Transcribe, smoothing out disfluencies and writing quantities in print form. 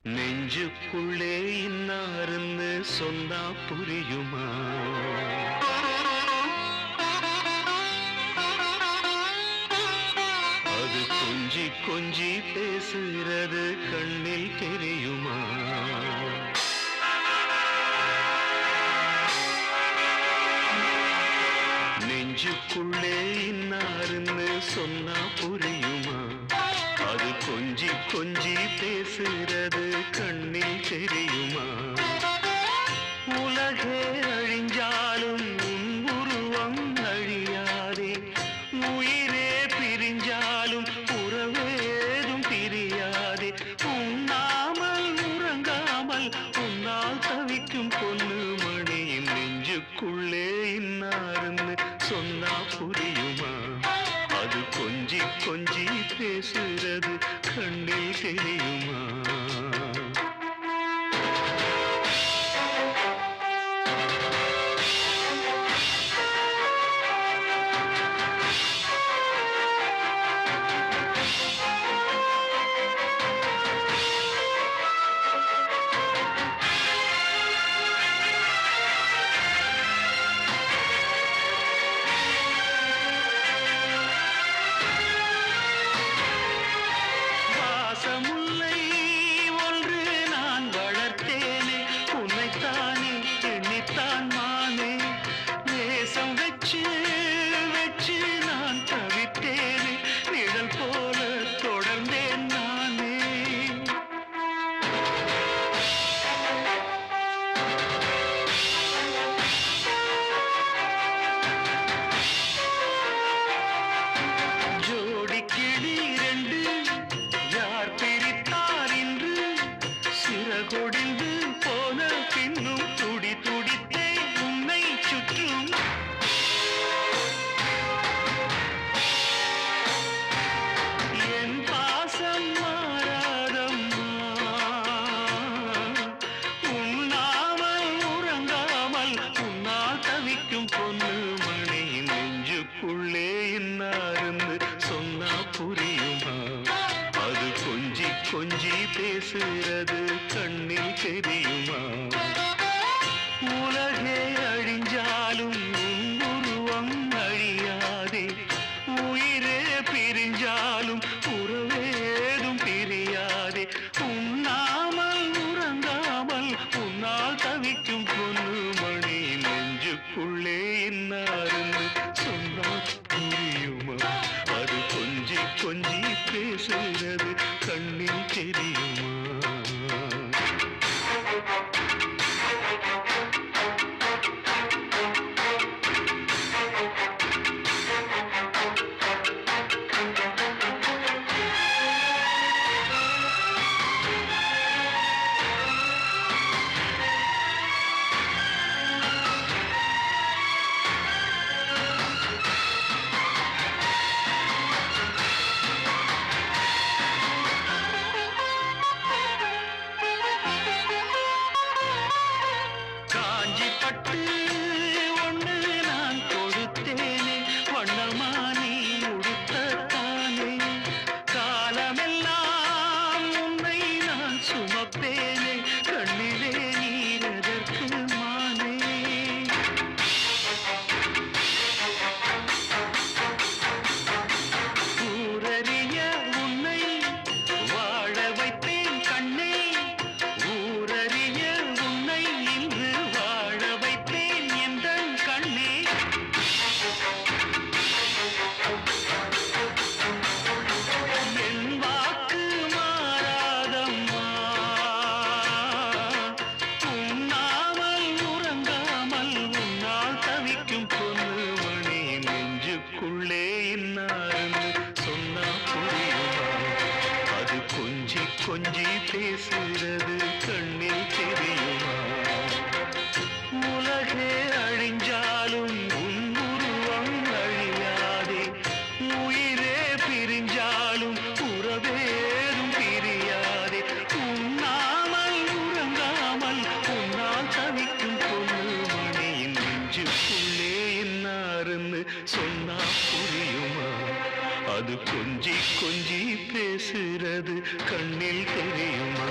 நெஞ்சுக்குள்ளே இன்னாருன்னு சொன்னா புரியுமா? அது கொஞ்சி கொஞ்சி பேசுகிறது கண்ணில் தெரியுமா? நெஞ்சுக்குள்ளே இன்னாருன்னு சொன்னா புரியுமா? அது கொஞ்சி கொஞ்சி பேசுகிறது கண்ணில் தெரியுமா? உலகே அழிஞ்சாலும் உன் உருவம் அழியாதே, உயிரே பிரிஞ்சாலும் உறவேதும் பிரியாதே. உண்ணாமல் உறங்காமல் உன்னால் தவிக்கும் பொண்ணு மணியின் நெஞ்சுக்குள்ளே இன்னாருன்னு சொன்னா புரியுமா? அது கொஞ்சி கொஞ்சி பேசுறது கண்ணில் தெரியுமா? வாசமுல்லை ஒன்று நான் வளர்த்தேனே, உன்னைத்தானே எண்ணித்தான் மானே. நேசம் வச்சு வச்சு நான் தவித்தேனே, நிழல் போல தொடர்ந்தேன் நானே. ஜோடி கிளி ரெண்டு யார் பிரித்தார் இன்று, சிறகொடிந்து போன பின்னும் துடி துடித்தே உன்னை சுற்றும். என் பாசம் மாறாதம்மா, உண்ணாமல் உறங்காமல் உன்னால் தவிக்கும் பொண்ணு மணியின் நெஞ்சுக்குள்ளே இன்னாருன்னு சொன்னா புரியுமா? அது கொஞ்சி கொஞ்சி பேசுறது கண்ணில் தெரியுமா? உலகே அழிஞ்சாலும் உன் உருவம் அழியாதே, உயிரே பிரிஞ்சாலும் உறவேதும் பிரியாதே. உண்ணாமல் உறங்காமல் உன்னால் தவிக்கும் பொண்ணு மணி நெஞ்சுக்குள்ளே இன்னாருன்னு சொன்னா புரியுமா? அது கொஞ்சி கொஞ்சி பேசுகிறது கண்ணில் தெரியுமா? காஞ்சி பட்டு ஒண்ணு நான் கொடுத்தேனே, வண்ணமா நீ உடுத்தத்தானே. காலமெல்லாம் உன்னை நான் சுமப்பேனே, கண்ணிலே நீரதற்கு மானே. ஊரறிய உன்னை வாழ வைப்பேன் கண்ணே, ஊரறிய உன்னை இன்று வாழ வைப்பேன் எந்தன் கண்ணே. என் வாக்கு மாறாதம்மா, உண்ணாமல் உறங்காமல் உன்னால் தவிக்கும் பொண்ணு மணி நெஞ்சுக்குள்ளே இன்னாருன்னு சொன்னா புரியுமா? அது கொஞ்சி கொஞ்சி பேசுறது கண்ணில் தெரியுமா? உலகே அழிஞ்சாலும் உன் உருவம் அழியாதே, உயிரே பிரிஞ்சாலும் உறவேதும் பிரியாதே. உண்ணாமல் உறங்காமல் உன்னால் தவிக்கும் பொண்ணு மணியின் நெஞ்சுக்குள்ளே இன்னாருன்னு சொன்னா புரியுமா? அது கொஞ்சி கொஞ்சி பேசுறது கண்ணில் தெரியுமா?